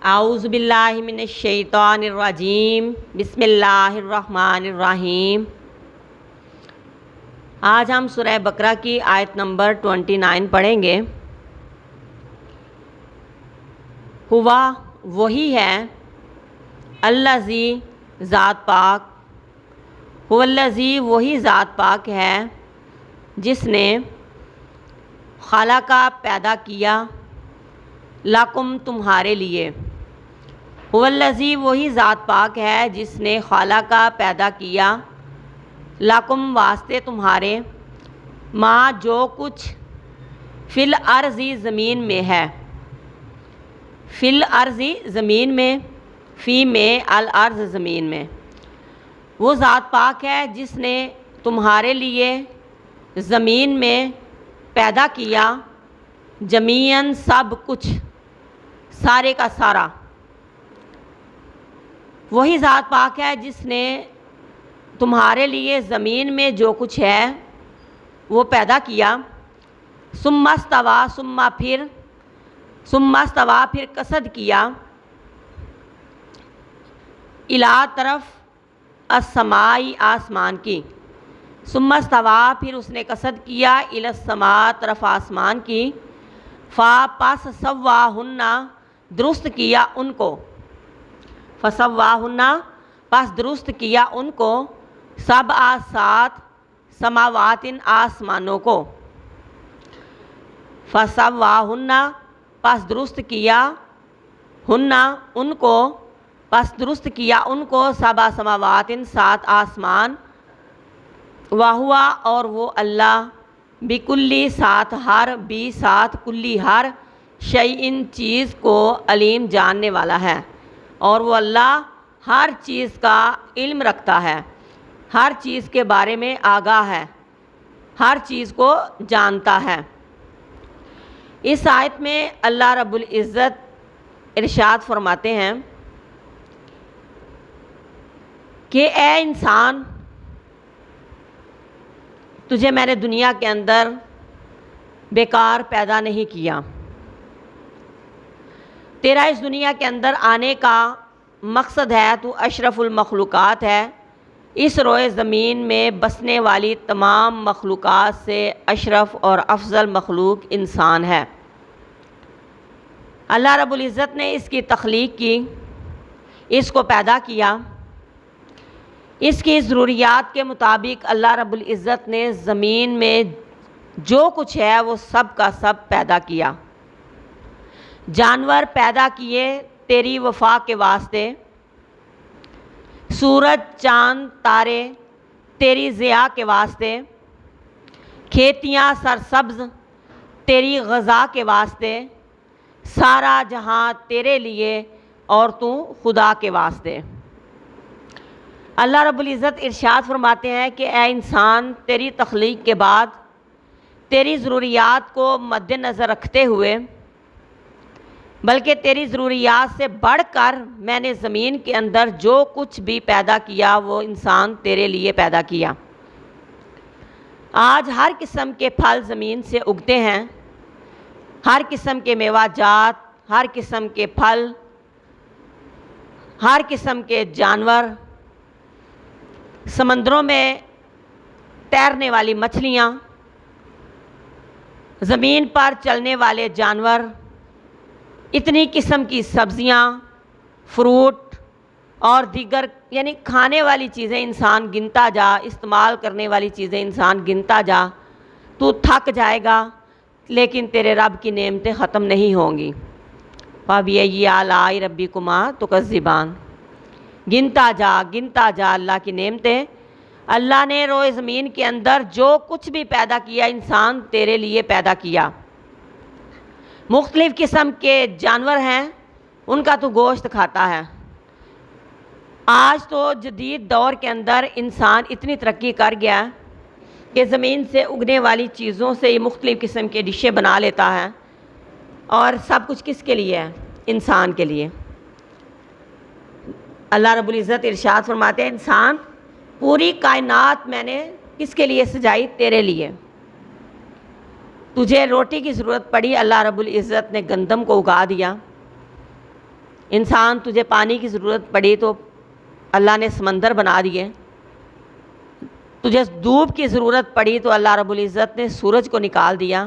اعوذ باللہ من الشیطان الرجیم بسم اللہ الرحمن الرحیم۔ آج ہم سورہ بقرہ کی آیت نمبر 29 پڑھیں گے۔ ہوا وہی ہے الذی ذات پاک، هو الذی وہی ذات پاک ہے جس نے خلق پیدا کیا لکم تمہارے لیے، هو الذی وہی ذات پاک ہے جس نے خلق پیدا کیا لکم واسطے تمہارے، ما جو کچھ فی الارض زمین میں ہے، فی الارض زمین میں، فی میں الارض زمین میں، وہ ذات پاک ہے جس نے تمہارے لیے زمین میں پیدا کیا جمیعاً سب کچھ، سارے کا سارا۔ وہی ذات پاک ہے جس نے تمہارے لیے زمین میں جو کچھ ہے وہ پیدا کیا، ثم استویٰ پھر قصد کیا، الی طرف السماء آسمان کی، ثم استویٰ پھر اس نے قصد کیا الی السماء طرف آسمان کی، پس سواہن درست کیا ان کو، فسواہن پس درست کیا ان کو، سبع سات سماوات آسمانوں کو، فسواہن پس درست کیا ہن ان کو، پس درست کیا ان کو، سبع سماوات سات آسمان، وہو اور وہ اللہ، بکلی ساتھ ہر، بھی ساتھ کلی ہر، شیئن چیز کو، علیم جاننے والا ہے، اور وہ اللہ ہر چیز کا علم رکھتا ہے، ہر چیز کے بارے میں آگاہ ہے، ہر چیز کو جانتا ہے۔ اس آیت میں اللہ رب العزت ارشاد فرماتے ہیں کہ اے انسان، تجھے میں نے دنیا کے اندر بیکار پیدا نہیں کیا، تیرا اس دنیا کے اندر آنے کا مقصد ہے تو اشرف المخلوقات ہے، اس روئے زمین میں بسنے والی تمام مخلوقات سے اشرف اور افضل مخلوق انسان ہے۔ اللہ رب العزت نے اس کی تخلیق کی، اس کو پیدا کیا، اس کی ضروریات کے مطابق اللہ رب العزت نے زمین میں جو کچھ ہے وہ سب کا سب پیدا کیا۔ جانور پیدا کیے تیری وفا کے واسطے، سورج چاند تارے تیری ضیاء کے واسطے، کھیتیاں سرسبز تیری غذا کے واسطے، سارا جہاں تیرے لیے اور تو خدا کے واسطے۔ اللہ رب العزت ارشاد فرماتے ہیں کہ اے انسان، تیری تخلیق کے بعد تیری ضروریات کو مد نظر رکھتے ہوئے، بلکہ تیری ضروریات سے بڑھ کر میں نے زمین کے اندر جو کچھ بھی پیدا کیا وہ انسان تیرے لیے پیدا کیا۔ آج ہر قسم کے پھل زمین سے اگتے ہیں، ہر قسم کے میوہ جات، ہر قسم کے پھل، ہر قسم کے جانور، سمندروں میں تیرنے والی مچھلیاں، زمین پر چلنے والے جانور، اتنی قسم کی سبزیاں، فروٹ اور دیگر یعنی کھانے والی چیزیں انسان گنتا جا، استعمال کرنے والی چیزیں انسان گنتا جا، تو تھک جائے گا، لیکن تیرے رب کی نعمتیں ختم نہیں ہوں گی۔ فَبِأَيِّ آلَاءِ رَبِّكُمَا تُكَذِّبَانِ، گنتا جا اللہ کی نعمتیں۔ اللہ نے روئے زمین کے اندر جو کچھ بھی پیدا کیا انسان تیرے لیے پیدا کیا۔ مختلف قسم کے جانور ہیں، ان کا تو گوشت کھاتا ہے۔ آج تو جدید دور کے اندر انسان اتنی ترقی کر گیا کہ زمین سے اگنے والی چیزوں سے یہ مختلف قسم کے ڈشیں بنا لیتا ہے، اور سب کچھ کس کے لیے ہے؟ انسان کے لیے۔ اللہ رب العزت ارشاد فرماتے ہیں انسان، پوری کائنات میں نے کس کے لیے سجائی؟ تیرے لیے۔ تجھے روٹی کی ضرورت پڑی، اللہ رب العزت نے گندم کو اگا دیا، انسان تجھے پانی کی ضرورت پڑی تو اللہ نے سمندر بنا دیے، تجھے دھوپ کی ضرورت پڑی تو اللہ رب العزت نے سورج کو نکال دیا،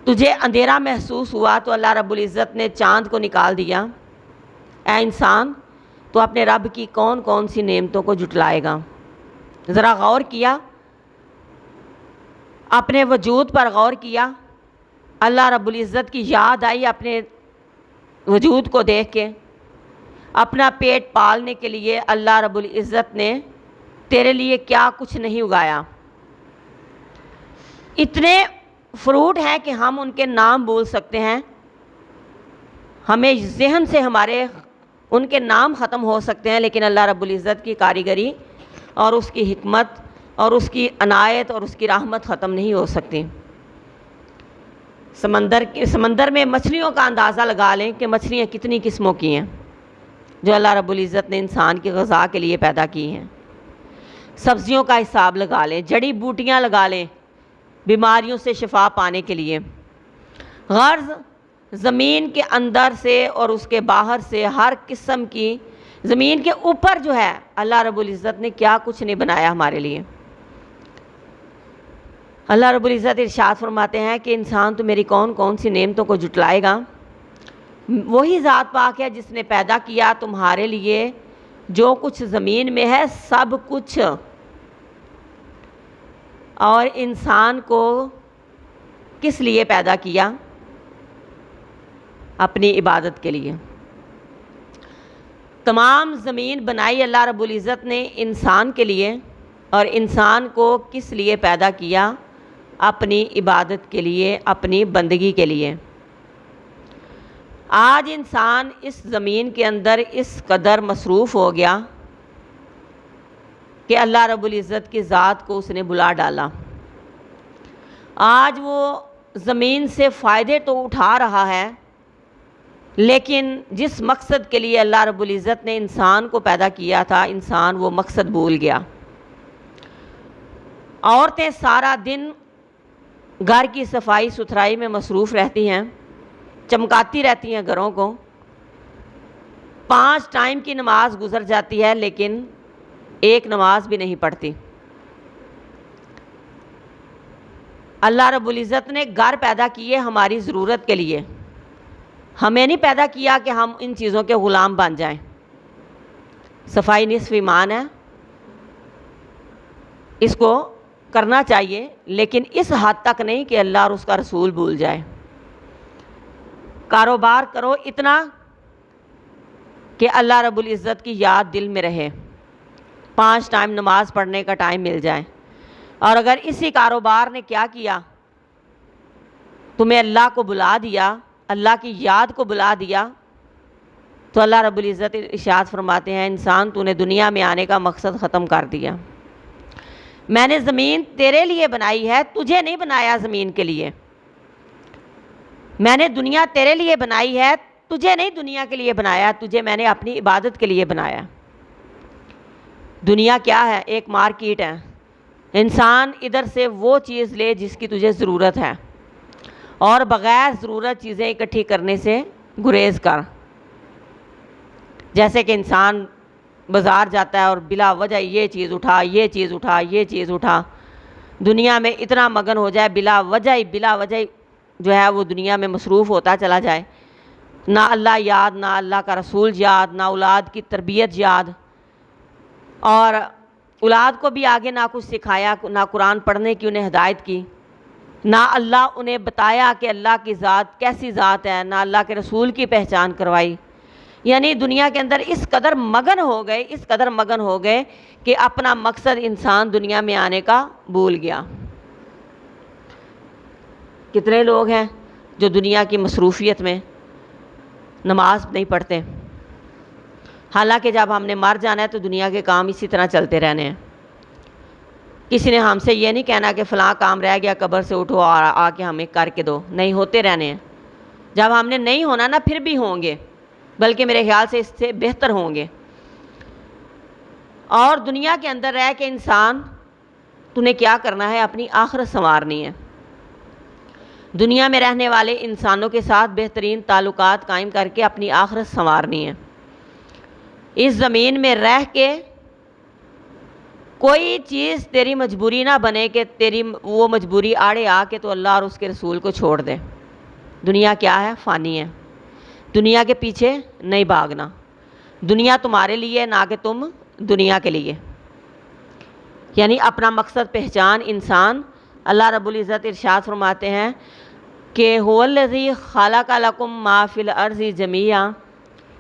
تجھے اندھیرا محسوس ہوا تو اللہ رب العزت نے چاند کو نکال دیا۔ اے انسان، تو اپنے رب کی کون کون سی نعمتوں کو جھٹلائے گا؟ ذرا غور کیا، اپنے وجود پر غور کیا، اللہ رب العزت کی یاد آئی اپنے وجود کو دیکھ کے؟ اپنا پیٹ پالنے کے لیے اللہ رب العزت نے تیرے لیے کیا کچھ نہیں اگایا؟ اتنے فروٹ ہیں کہ ہم ان کے نام بول سکتے ہیں، ہمیں ذہن سے ہمارے ان کے نام ختم ہو سکتے ہیں، لیکن اللہ رب العزت کی کاریگری اور اس کی حکمت اور اس کی عنایت اور اس کی رحمت ختم نہیں ہو سکتی۔ سمندر میں مچھلیوں کا اندازہ لگا لیں کہ مچھلیاں کتنی قسموں کی ہیں جو اللہ رب العزت نے انسان کی غذا کے لیے پیدا کی ہیں۔ سبزیوں کا حساب لگا لیں، جڑی بوٹیاں لگا لیں بیماریوں سے شفا پانے کے لیے۔ غرض زمین کے اندر سے اور اس کے باہر سے ہر قسم کی، زمین کے اوپر جو ہے اللہ رب العزت نے کیا کچھ نہیں بنایا ہمارے لیے۔ اللہ رب العزت ارشاد فرماتے ہیں کہ انسان تو میری کون کون سی نعمتوں کو جھٹلائے گا؟ وہی ذات پاک ہے جس نے پیدا کیا تمہارے لیے جو کچھ زمین میں ہے، سب کچھ، اور انسان کو کس لیے پیدا کیا؟ اپنی عبادت کے لیے۔ تمام زمین بنائی اللہ رب العزت نے انسان کے لیے، اور انسان کو کس لیے پیدا کیا؟ اپنی عبادت کے لیے، اپنی بندگی کے لیے۔ آج انسان اس زمین کے اندر اس قدر مصروف ہو گیا کہ اللہ رب العزت کی ذات کو اس نے بلا ڈالا۔ آج وہ زمین سے فائدے تو اٹھا رہا ہے، لیکن جس مقصد کے لیے اللہ رب العزت نے انسان کو پیدا کیا تھا، انسان وہ مقصد بھول گیا۔ عورتیں سارا دن گھر کی صفائی ستھرائی میں مصروف رہتی ہیں، چمکاتی رہتی ہیں گھروں کو، 5 ٹائم کی نماز گزر جاتی ہے لیکن ایک نماز بھی نہیں پڑھتی۔ اللہ رب العزت نے گھر پیدا کیے ہماری ضرورت کے لیے، ہمیں نہیں پیدا کیا کہ ہم ان چیزوں کے غلام بن جائیں۔ صفائی نصف ایمان ہے، اس کو کرنا چاہیے، لیکن اس حد تک نہیں کہ اللہ اور اس کا رسول بھول جائے۔ کاروبار کرو اتنا کہ اللہ رب العزت کی یاد دل میں رہے، 5 ٹائم نماز پڑھنے کا ٹائم مل جائے، اور اگر اسی کاروبار نے کیا کیا، تمہیں اللہ کو بلا دیا، اللہ کی یاد کو بلا دیا، تو اللہ رب العزت ارشاد فرماتے ہیں انسان تو نے دنیا میں آنے کا مقصد ختم کر دیا۔ میں نے زمین تیرے لیے بنائی ہے، تجھے نہیں بنایا زمین کے لیے۔ میں نے دنیا تیرے لیے بنائی ہے، تجھے نہیں دنیا کے لیے بنایا، تجھے میں نے اپنی عبادت کے لیے بنایا۔ دنیا کیا ہے؟ ایک مارکیٹ ہے۔ انسان ادھر سے وہ چیز لے جس کی تجھے ضرورت ہے، اور بغیر ضرورت چیزیں اکٹھی کرنے سے گریز کر۔ جیسے کہ انسان بازار جاتا ہے اور بلا وجہ یہ چیز اٹھا، یہ چیز اٹھا، یہ چیز اٹھا، دنیا میں اتنا مگن ہو جائے، بلا وجہ جو ہے وہ دنیا میں مصروف ہوتا چلا جائے، نہ اللہ یاد، نہ اللہ کا رسول یاد، نہ اولاد کی تربیت یاد، اور اولاد کو بھی آگے نہ کچھ سکھایا، نہ قرآن پڑھنے کی انہیں ہدایت کی، نہ اللہ انہیں بتایا کہ اللہ کی ذات کیسی ذات ہے، نہ اللہ کے رسول کی پہچان کروائی۔ یعنی دنیا کے اندر اس قدر مگن ہو گئے کہ اپنا مقصد انسان دنیا میں آنے کا بھول گیا۔ کتنے لوگ ہیں جو دنیا کی مصروفیت میں نماز نہیں پڑھتے، حالانکہ جب ہم نے مر جانا ہے تو دنیا کے کام اسی طرح چلتے رہنے ہیں۔ کسی نے ہم سے یہ نہیں کہنا کہ فلاں کام رہ گیا، قبر سے اٹھو اور آ کے ہمیں کر کے دو، نہیں، ہوتے رہنے ہیں۔ جب ہم نے نہیں ہونا نا، پھر بھی ہوں گے، بلکہ میرے خیال سے اس سے بہتر ہوں گے۔ اور دنیا کے اندر رہ کے انسان تو نے کیا کرنا ہے؟ اپنی آخرت سنوارنی ہے۔ دنیا میں رہنے والے انسانوں کے ساتھ بہترین تعلقات قائم کر کے اپنی آخرت سنوارنی ہے۔ اس زمین میں رہ کے کوئی چیز تیری مجبوری نہ بنے کہ تیری وہ مجبوری آڑے آ کے تو اللہ اور اس کے رسول کو چھوڑ دے۔ دنیا کیا ہے؟ فانی ہے۔ دنیا کے پیچھے نہیں بھاگنا۔ دنیا تمہارے لیے نہ کہ تم دنیا کے لیے، یعنی اپنا مقصد پہچان انسان۔ اللہ رب العزت ارشاد فرماتے ہیں کہ هو الذی خلق لکم ما فی الارض جمیعا،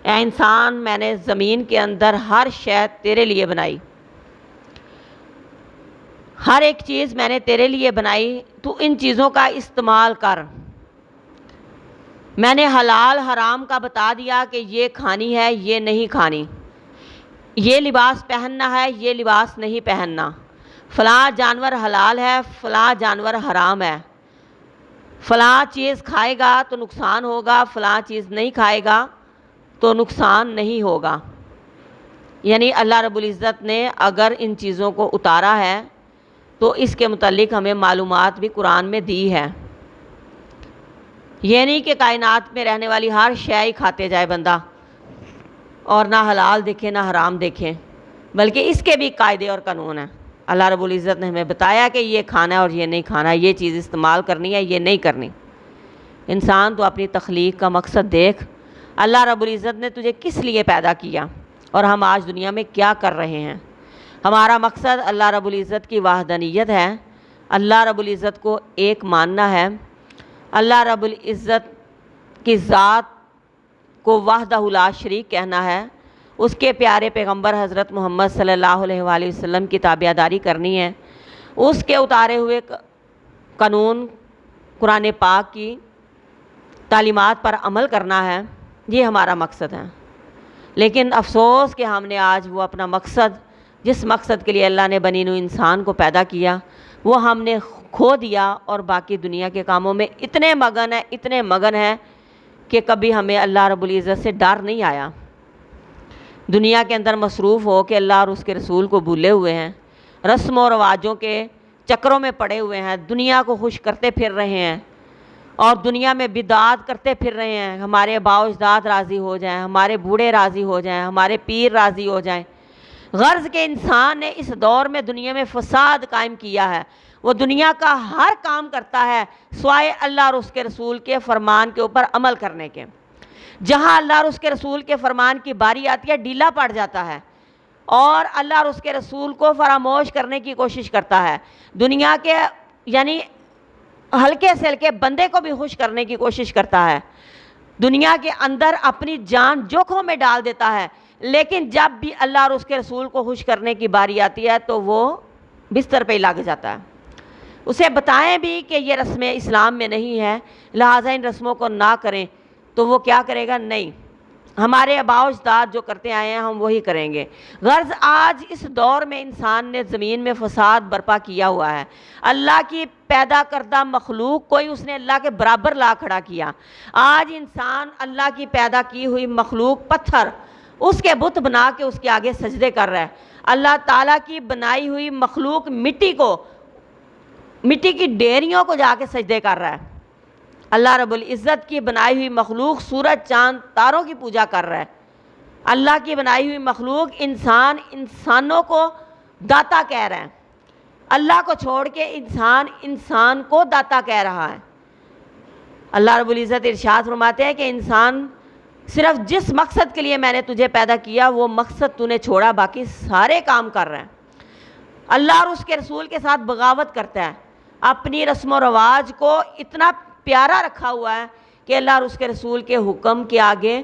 اے انسان میں نے زمین کے اندر ہر شے تیرے لیے بنائی، ہر ایک چیز میں نے تیرے لیے بنائی، تو ان چیزوں کا استعمال کر۔ میں نے حلال حرام کا بتا دیا کہ یہ کھانی ہے یہ نہیں کھانی، یہ لباس پہننا ہے یہ لباس نہیں پہننا، فلاں جانور حلال ہے فلاں جانور حرام ہے، فلاں چیز کھائے گا تو نقصان ہوگا فلاں چیز نہیں کھائے گا تو نقصان نہیں ہوگا۔ یعنی اللہ رب العزت نے اگر ان چیزوں کو اتارا ہے تو اس کے متعلق ہمیں معلومات بھی قرآن میں دی ہے۔ یہ نہیں کہ کائنات میں رہنے والی ہر شے ہی کھاتے جائے بندہ اور نہ حلال دیکھے نہ حرام دیکھے، بلکہ اس کے بھی قاعدے اور قانون ہیں۔ اللہ رب العزت نے ہمیں بتایا کہ یہ کھانا ہے اور یہ نہیں کھانا، یہ چیز استعمال کرنی ہے یہ نہیں کرنی۔ انسان تو اپنی تخلیق کا مقصد دیکھ، اللہ رب العزت نے تجھے کس لیے پیدا کیا اور ہم آج دنیا میں کیا کر رہے ہیں۔ ہمارا مقصد اللہ رب العزت کی وحدانیت ہے، اللہ رب العزت کو ایک ماننا ہے، اللہ رب العزت کی ذات کو وحدہ لا شریک کہنا ہے، اس کے پیارے پیغمبر حضرت محمد صلی اللہ علیہ وآلہ وسلم کی تابعداری کرنی ہے، اس کے اتارے ہوئے قانون قرآن پاک کی تعلیمات پر عمل کرنا ہے، یہ ہمارا مقصد ہے۔ لیکن افسوس کہ ہم نے آج وہ اپنا مقصد جس مقصد کے لیے اللہ نے بنی نوع انسان کو پیدا کیا وہ ہم نے کھو دیا، اور باقی دنیا کے کاموں میں اتنے مگن ہیں کہ کبھی ہمیں اللہ رب العزت سے ڈر نہیں آیا۔ دنیا کے اندر مصروف ہو کے اللہ اور اس کے رسول کو بھولے ہوئے ہیں، رسم و رواجوں کے چکروں میں پڑے ہوئے ہیں، دنیا کو خوش کرتے پھر رہے ہیں اور دنیا میں بدعات کرتے پھر رہے ہیں۔ ہمارے آباء و اجداد راضی ہو جائیں، ہمارے بوڑھے راضی ہو جائیں، ہمارے پیر راضی ہو جائیں۔ غرض کے انسان نے اس دور میں دنیا میں فساد قائم کیا ہے، وہ دنیا کا ہر کام کرتا ہے سوائے اللہ اور اس کے رسول کے فرمان کے اوپر عمل کرنے کے۔ جہاں اللہ اور اس کے رسول کے فرمان کی باری آتی ہے ڈھیلا پڑ جاتا ہے اور اللہ اور اس کے رسول کو فراموش کرنے کی کوشش کرتا ہے، دنیا کے یعنی ہلکے سے ہلکے بندے کو بھی خوش کرنے کی کوشش کرتا ہے، دنیا کے اندر اپنی جان جوکھوں میں ڈال دیتا ہے، لیکن جب بھی اللہ اور اس کے رسول کو خوش کرنے کی باری آتی ہے تو وہ بستر پہ ہی لگ جاتا ہے۔ اسے بتائیں بھی کہ یہ رسمیں اسلام میں نہیں ہے لہٰذا ان رسموں کو نہ کریں، تو وہ کیا کرے گا؟ نہیں، ہمارے آباء و اجداد جو کرتے آئے ہیں ہم وہی کریں گے۔ غرض آج اس دور میں انسان نے زمین میں فساد برپا کیا ہوا ہے، اللہ کی پیدا کردہ مخلوق کوئی اس نے اللہ کے برابر لا کھڑا کیا۔ آج انسان اللہ کی پیدا کی ہوئی مخلوق پتھر اس کے بت بنا کے اس کے آگے سجدے کر رہا ہے، اللہ تعالیٰ کی بنائی ہوئی مخلوق مٹی کی ڈیریوں کو جا کے سجدے کر رہا ہے، اللہ رب العزت کی بنائی ہوئی مخلوق سورج چاند تاروں کی پوجا کر رہا ہے، اللہ کی بنائی ہوئی مخلوق انسانوں کو داتا کہہ رہا ہے، اللہ کو چھوڑ کے انسان کو داتا کہہ رہا ہے۔ اللہ رب العزت ارشاد فرماتے ہیں کہ انسان صرف جس مقصد کے لیے میں نے تجھے پیدا کیا وہ مقصد تو نے چھوڑا، باقی سارے کام کر رہے ہیں۔ اللہ اور اس کے رسول کے ساتھ بغاوت کرتا ہے، اپنی رسم و رواج کو اتنا پیارا رکھا ہوا ہے کہ اللہ اور اس کے رسول کے حکم کے آگے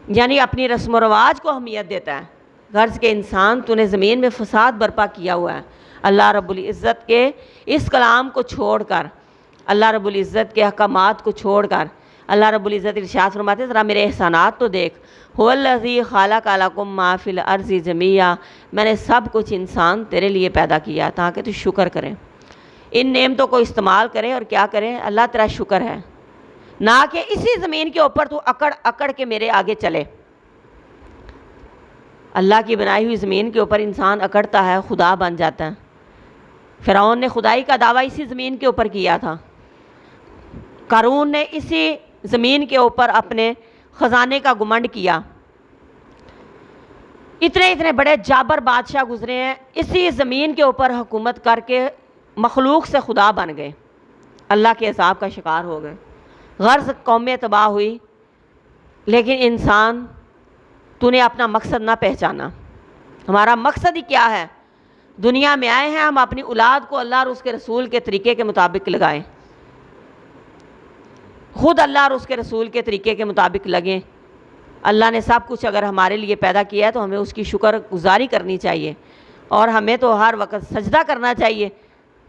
یعنی اپنی رسم و رواج کو اہمیت دیتا ہے۔ غرض کے انسان تو نے زمین میں فساد برپا کیا ہوا ہے، اللہ رب العزت کے اس کلام کو چھوڑ کر، اللہ رب العزت کے احکامات کو چھوڑ کر، اللہ رب العزت ارشاد فرماتے ہیں ذرا میرے احسانات تو دیکھ، هو الذی خلق لکم ما فی الارض جمیعا، میں نے سب کچھ انسان تیرے لیے پیدا کیا تاکہ تو شکر کریں، ان نعمتوں کو استعمال کریں اور کیا کریں؟ اللہ تیرا شکر ہے، نہ کہ اسی زمین کے اوپر تو اکڑ کے میرے آگے چلے۔ اللہ کی بنائی ہوئی زمین کے اوپر انسان اکڑتا ہے خدا بن جاتا ہے۔ فرعون نے خدائی کا دعویٰ اسی زمین کے اوپر کیا تھا، قارون نے اسی زمین کے اوپر اپنے خزانے کا گمنڈ کیا. اتنے بڑے جابر بادشاہ گزرے ہیں، اسی زمین کے اوپر حکومت کر کے مخلوق سے خدا بن گئے، اللہ کے عذاب کا شکار ہو گئے. غرض قومیں تباہ ہوئی، لیکن انسان تو نے اپنا مقصد نہ پہچانا. ہمارا مقصد ہی کیا ہے؟ دنیا میں آئے ہیں ہم اپنی اولاد کو اللہ اور اس کے رسول کے طریقے کے مطابق لگائیں، خود اللہ اور اس کے رسول کے طریقے کے مطابق لگیں. اللہ نے سب کچھ اگر ہمارے لیے پیدا کیا ہے تو ہمیں اس کی شکر گزاری کرنی چاہیے، اور ہمیں تو ہر وقت سجدہ کرنا چاہیے،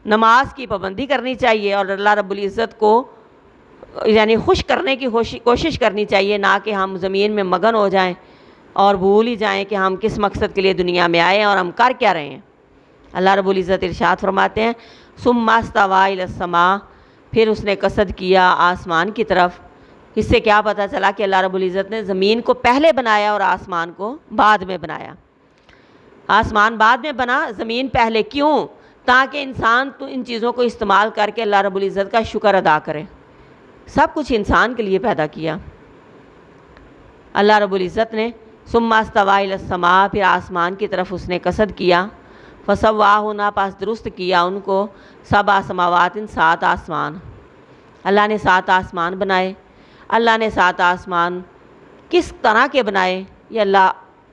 نماز کی پابندی کرنی چاہیے، اور اللہ رب العزت کو یعنی خوش کرنے کی کوشش کرنی چاہیے، نہ کہ ہم زمین میں مگن ہو جائیں اور بھول ہی جائیں کہ ہم کس مقصد کے لیے دنیا میں آئے ہیں اور ہم کر کیا رہے ہیں. اللہ رب العزت ارشاد فرماتے ہیں ثم استوى الى السماء، پھر اس نے قصد کیا آسمان کی طرف. اس سے کیا پتہ چلا کہ اللہ رب العزت نے زمین کو پہلے بنایا اور آسمان کو بعد میں بنایا. آسمان بعد میں بنا، زمین پہلے. کیوں؟ تاکہ انسان تو ان چیزوں کو استعمال کر کے اللہ رب العزت کا شکر ادا کرے. سب کچھ انسان کے لیے پیدا کیا. اللہ رب العزت نے ثم استوى الى السماء، پھر آسمان کی طرف اس نے قصد کیا. فسواہن، پس درست کیا ان کو. سبع سماوات، 7 آسمان. اللہ نے 7 آسمان بنائے. اللہ نے 7 آسمان کس طرح کے بنائے یہ اللہ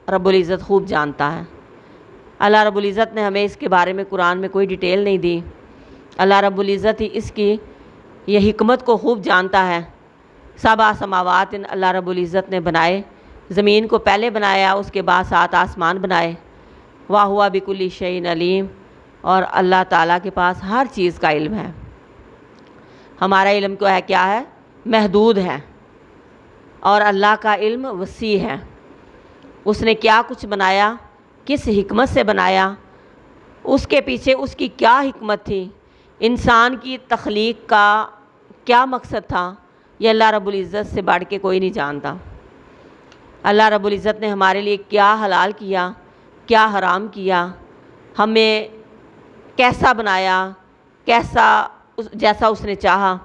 رب العزت خوب جانتا ہے. اللہ رب العزت نے ہمیں اس کے بارے میں قرآن میں کوئی ڈیٹیل نہیں دی. اللہ رب العزت ہی اس کی یہ حکمت کو خوب جانتا ہے. 7 سماوات اللہ رب العزت نے بنائے. زمین کو پہلے بنایا، اس کے بعد 7 آسمان بنائے. وَهُوَ بِكُلِّ شَيْءٍ عَلِيمٌ، اور اللہ تعالیٰ کے پاس ہر چیز کا علم ہے. ہمارا علم کیا ہے؟ محدود ہے، اور اللہ کا علم وسیع ہے. اس نے کیا کچھ بنایا، کس حکمت سے بنایا، اس کے پیچھے اس کی کیا حکمت تھی، انسان کی تخلیق کا کیا مقصد تھا، یہ اللہ رب العزت سے بڑھ کے کوئی نہیں جانتا. اللہ رب العزت نے ہمارے لیے کیا حلال کیا، کیا حرام کیا، ہمیں کیسا بنایا، جیسا اس نے چاہا.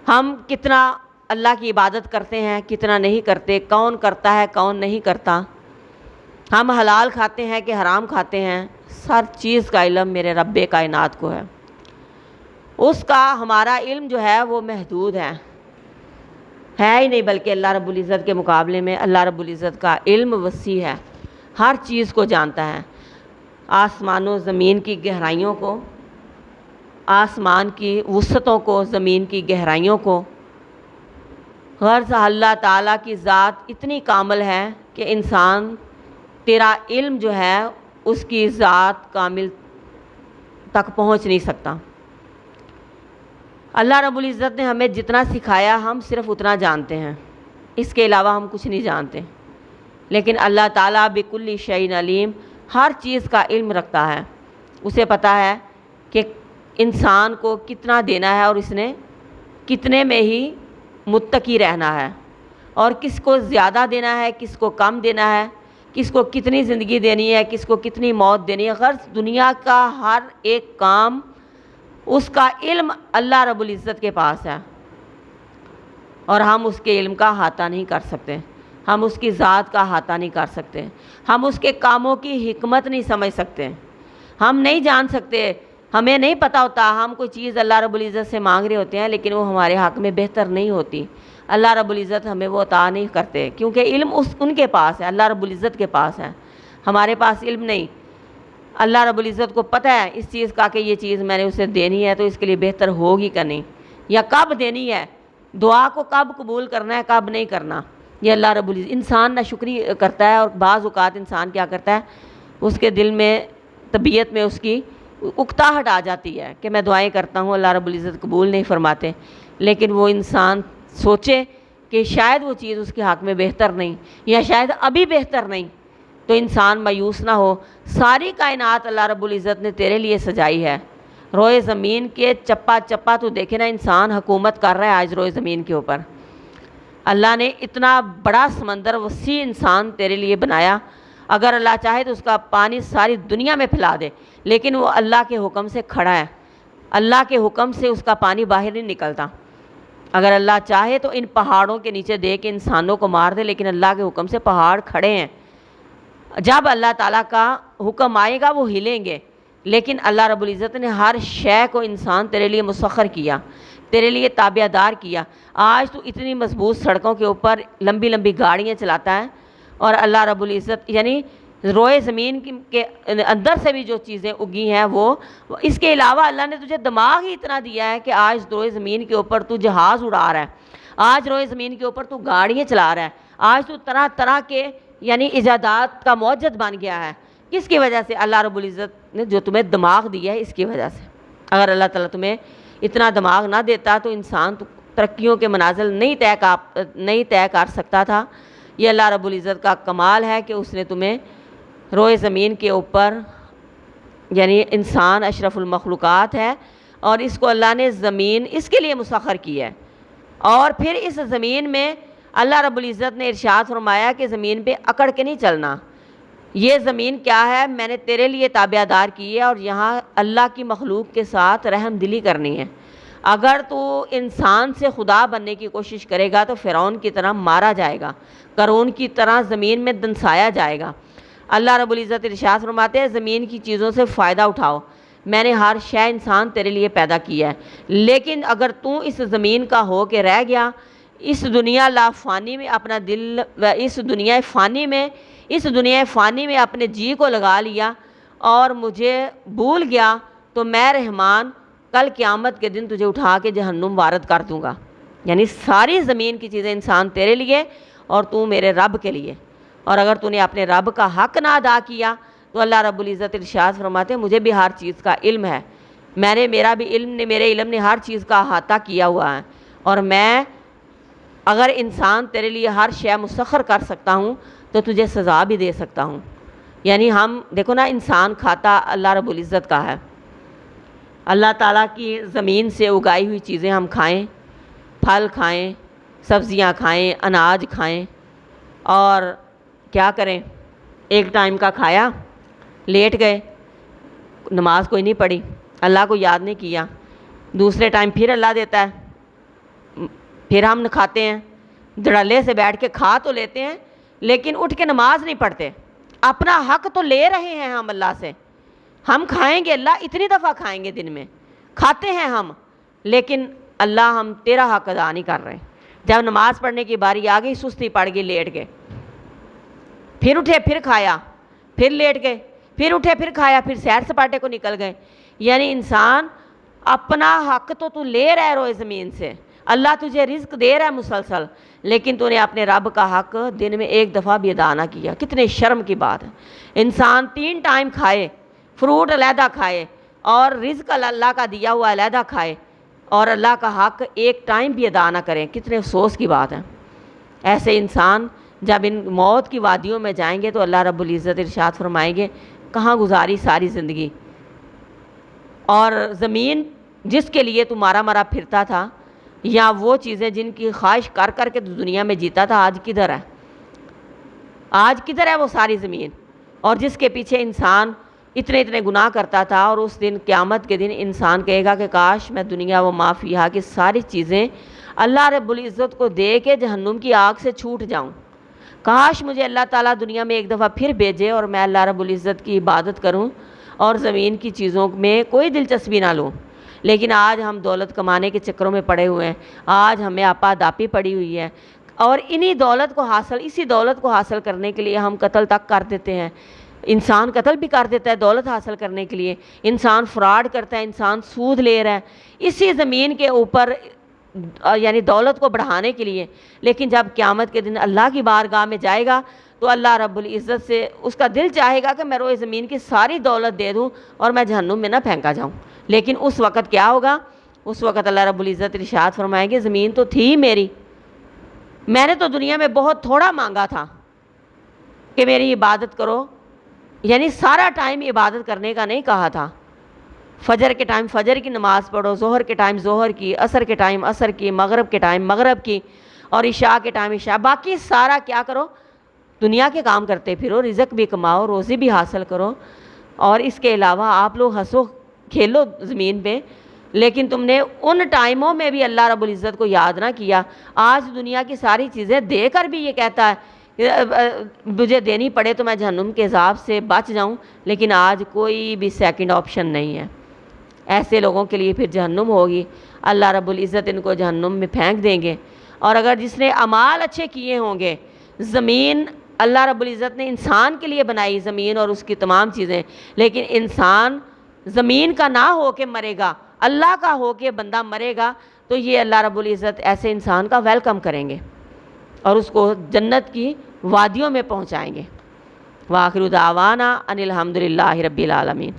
ہم کتنا اللہ کی عبادت کرتے ہیں، کتنا نہیں کرتے، کون کرتا ہے کون نہیں کرتا، ہم حلال کھاتے ہیں کہ حرام کھاتے ہیں، ہر چیز کا علم میرے رب کائنات کو ہے. اس کا ہمارا علم جو ہے وہ محدود ہے ہی نہیں، بلکہ اللہ رب العزت کے مقابلے میں اللہ رب العزت کا علم وسیع ہے، ہر چیز کو جانتا ہے. آسمان و زمین کی گہرائیوں کو، آسمان کی وسعتوں کو، زمین کی گہرائیوں کو. غرض اللہ تعالیٰ کی ذات اتنی کامل ہے کہ انسان تیرا علم جو ہے اس کی ذات کامل تک پہنچ نہیں سکتا. اللہ رب العزت نے ہمیں جتنا سکھایا ہم صرف اتنا جانتے ہیں، اس کے علاوہ ہم کچھ نہیں جانتے. لیکن اللہ تعالیٰ بکل شیء علیم، ہر چیز کا علم رکھتا ہے. اسے پتہ ہے کہ انسان کو کتنا دینا ہے اور اس نے کتنے میں ہی متقی رہنا ہے، اور کس کو زیادہ دینا ہے، کس کو کم دینا ہے، کس کو کتنی زندگی دینی ہے، کس کو کتنی موت دینی ہے. غرض دنیا کا ہر ایک کام اس کا علم اللہ رب العزت کے پاس ہے، اور ہم اس کے علم کا احاطہ نہیں کر سکتے، ہم اس کی ذات کا احاطہ نہیں کر سکتے، ہم اس کے کاموں کی حکمت نہیں سمجھ سکتے، ہم نہیں جان سکتے. ہمیں نہیں پتہ ہوتا، ہم کوئی چیز اللہ رب العزت سے مانگ رہے ہوتے ہیں لیکن وہ ہمارے حق میں بہتر نہیں ہوتی. اللہ رب العزت ہمیں وہ عطا نہیں کرتے، کیونکہ علم ان کے پاس ہے، اللہ رب العزت کے پاس ہے، ہمارے پاس علم نہیں. اللہ رب العزت کو پتہ ہے اس چیز کا کہ یہ چیز میں نے اسے دینی ہے تو اس کے لیے بہتر ہوگی کہ نہیں، یا کب دینی ہے، دعا کو کب قبول کرنا ہے کب نہیں کرنا. یہ اللہ رب العزت. انسان ناشکری کرتا ہے، اور بعض اوقات انسان کیا کرتا ہے، اس کے دل میں طبیعت میں اس کی اکتاہٹ آ جاتی ہے کہ میں دعائیں کرتا ہوں اللہ رب العزت قبول نہیں فرماتے. لیکن وہ انسان سوچے کہ شاید وہ چیز اس کے حق میں بہتر نہیں، یا شاید ابھی بہتر نہیں، تو انسان مایوس نہ ہو. ساری کائنات اللہ رب العزت نے تیرے لیے سجائی ہے. روئے زمین کے چپا چپا تو دیکھے نا، انسان حکومت کر رہا ہے آج روئے زمین کے اوپر. اللہ نے اتنا بڑا سمندر وسیع انسان تیرے لیے بنایا. اگر اللہ چاہے تو اس کا پانی ساری دنیا میں پھیلا دے، لیکن وہ اللہ کے حکم سے کھڑا ہے، اللہ کے حکم سے اس کا پانی باہر نہیں نکلتا. اگر اللہ چاہے تو ان پہاڑوں کے نیچے دے کے انسانوں کو مار دے، لیکن اللہ کے حکم سے پہاڑ کھڑے ہیں۔ جب اللہ تعالیٰ کا حکم آئے گا وہ ہلیں گے، لیکن اللہ رب العزت نے ہر شے کو انسان تیرے لیے مسخر کیا، تیرے لیے تابع دار کیا۔ آج تو اتنی مضبوط سڑکوں کے اوپر لمبی لمبی گاڑیاں چلاتا ہے، اور اللہ رب العزت یعنی روئے زمین کے اندر سے بھی جو چیزیں اگی ہیں وہ اس کے علاوہ اللہ نے تجھے دماغ ہی اتنا دیا ہے کہ آج روئے زمین کے اوپر تو جہاز اڑا رہا ہے، آج روئے زمین کے اوپر تو گاڑیاں چلا رہا ہے، آج تو طرح طرح کے یعنی ایجادات کا موجد بن گیا ہے۔ کس کی وجہ سے؟ اللہ رب العزت نے جو تمہیں دماغ دیا ہے اس کی وجہ سے۔ اگر اللہ تعالیٰ تمہیں اتنا دماغ نہ دیتا تو انسان تو ترقیوں کے منازل نہیں طے کر سکتا تھا۔ یہ اللہ رب العزت کا کمال ہے کہ اس نے تمہیں روئے زمین کے اوپر یعنی انسان اشرف المخلوقات ہے، اور اس کو اللہ نے زمین اس کے لیے مسخر کی ہے۔ اور پھر اس زمین میں اللہ رب العزت نے ارشاد فرمایا کہ زمین پہ اکڑ کے نہیں چلنا۔ یہ زمین کیا ہے؟ میں نے تیرے لیے تابع دار کی ہے، اور یہاں اللہ کی مخلوق کے ساتھ رحم دلی کرنی ہے۔ اگر تو انسان سے خدا بننے کی کوشش کرے گا تو فرعون کی طرح مارا جائے گا، قارون کی طرح زمین میں دنسایا جائے گا۔ اللہ رب العزت ارشاد فرماتے ہیں زمین کی چیزوں سے فائدہ اٹھاؤ، میں نے ہر شے انسان تیرے لیے پیدا کیا ہے، لیکن اگر تو اس زمین کا ہو کے رہ گیا، اس دنیا لا فانی میں اپنا دل اس دنیا فانی میں اپنے جی کو لگا لیا اور مجھے بھول گیا، تو میں رحمان کل قیامت کے دن تجھے اٹھا کے جہنم وارد کر دوں گا۔ یعنی ساری زمین کی چیزیں انسان تیرے لیے اور تو میرے رب کے لیے، اور اگر تو نے اپنے رب کا حق نہ ادا کیا تو اللہ رب العزت ارشاد فرماتے ہیں مجھے بھی ہر چیز کا علم ہے، میرے علم نے ہر چیز کا احاطہ کیا ہوا ہے، اور میں اگر انسان تیرے لیے ہر شے مسخر کر سکتا ہوں تو تجھے سزا بھی دے سکتا ہوں۔ یعنی ہم دیکھو نا، انسان کھاتا اللہ رب العزت کا ہے، اللہ تعالیٰ کی زمین سے اگائی ہوئی چیزیں ہم کھائیں، پھل کھائیں، سبزیاں کھائیں، اناج کھائیں، اور کیا کریں؟ ایک ٹائم کا کھایا، لیٹ گئے، نماز کوئی نہیں پڑھی، اللہ کو یاد نہیں کیا، دوسرے ٹائم پھر اللہ دیتا ہے، پھر ہم کھاتے ہیں، دھڑلے سے بیٹھ کے کھا تو لیتے ہیں لیکن اٹھ کے نماز نہیں پڑھتے۔ اپنا حق تو لے رہے ہیں ہم اللہ سے، ہم کھائیں گے، اللہ اتنی دفعہ کھائیں گے دن میں، کھاتے ہیں ہم، لیکن اللہ ہم تیرا حق ادا نہیں کر رہے۔ جب نماز پڑھنے کی باری آ گئی، سستی پڑ گئی، لیٹ گئے، پھر اٹھے، پھر کھایا، پھر لیٹ گئے، پھر اٹھے، پھر کھایا، پھر سیر سپاٹے کو نکل گئے۔ یعنی انسان اپنا حق تو لے رہا ہے روئے زمین سے، اللہ تجھے رزق دے رہا ہے مسلسل، لیکن تو نے اپنے رب کا حق دن میں ایک دفعہ بھی ادا نہ کیا۔ کتنے شرم کی بات ہے، انسان 3 ٹائم کھائے، فروٹ علیحدہ کھائے اور رزق اللہ کا دیا ہوا علیحدہ کھائے، اور اللہ کا حق ایک ٹائم بھی ادا نہ کریں، کتنے افسوس کی بات ہے۔ ایسے انسان جب ان موت کی وادیوں میں جائیں گے تو اللہ رب العزت ارشاد فرمائیں گے کہاں گزاری ساری زندگی، اور زمین جس کے لیے تو مارا پھرتا تھا، یا وہ چیزیں جن کی خواہش کر کر کے تو دنیا میں جیتا تھا، آج کدھر ہے؟ آج کدھر ہے وہ ساری زمین؟ اور جس کے پیچھے انسان اتنے گناہ کرتا تھا، اور اس دن قیامت کے دن انسان کہے گا کہ کاش میں دنیا و ما فیہا کی ساری چیزیں اللہ رب العزت کو دے کے جہنم کی آگ سے چھوٹ جاؤں، کاش مجھے اللہ تعالیٰ دنیا میں ایک دفعہ پھر بھیجے اور میں اللہ رب العزت کی عبادت کروں اور زمین کی چیزوں میں کوئی دلچسپی نہ لوں۔ لیکن آج ہم دولت کمانے کے چکروں میں پڑے ہوئے ہیں، آج ہمیں آپا داپی پڑی ہوئی ہے، اور اسی دولت کو حاصل کرنے کے لیے ہم قتل تک کر دیتے ہیں۔ انسان قتل بھی کر دیتا ہے دولت حاصل کرنے کے لیے، انسان فراڈ کرتا ہے، انسان سود لے رہا ہے اسی زمین کے اوپر، یعنی دولت کو بڑھانے کے لیے۔ لیکن جب قیامت کے دن اللہ کی بارگاہ میں جائے گا تو اللہ رب العزت سے اس کا دل چاہے گا کہ میں روئے زمین کی ساری دولت دے دوں اور میں جہنم میں نہ پھینکا جاؤں۔ لیکن اس وقت کیا ہوگا؟ اس وقت اللہ رب العزت ارشاد فرمائیں گے زمین تو تھی میری، میں نے تو دنیا میں بہت تھوڑا مانگا تھا کہ میری عبادت کرو، یعنی سارا ٹائم عبادت کرنے کا نہیں کہا تھا۔ فجر کے ٹائم فجر کی نماز پڑھو، ظہر کے ٹائم ظہر کی، عصر کے ٹائم عصر کی، مغرب کے ٹائم مغرب کی، اور عشاء کے ٹائم عشاء، باقی سارا کیا کرو؟ دنیا کے کام کرتے پھرو، رزق بھی کماؤ، روزی بھی حاصل کرو، اور اس کے علاوہ آپ لوگ ہنسو کھیلو زمین پہ، لیکن تم نے ان ٹائموں میں بھی اللہ رب العزت کو یاد نہ کیا۔ آج دنیا کی ساری چیزیں دے کر بھی یہ کہتا ہے مجھے دینی پڑے تو میں جہنم کے عذاب سے بچ جاؤں، لیکن آج کوئی بھی سیکنڈ آپشن نہیں ہے۔ ایسے لوگوں کے لیے پھر جہنم ہوگی، اللہ رب العزت ان کو جہنم میں پھینک دیں گے۔ اور اگر جس نے اعمال اچھے کیے ہوں گے، زمین اللہ رب العزت نے انسان کے لیے بنائی، زمین اور اس کی تمام چیزیں، لیکن انسان زمین کا نہ ہو کے مرے گا، اللہ کا ہو کے بندہ مرے گا، تو یہ اللہ رب العزت ایسے انسان کا ویلکم کریں گے اور اس کو جنت کی وادیوں میں پہنچائیں گے۔ وآخر دعوانا ان الحمد للہ رب العالمین۔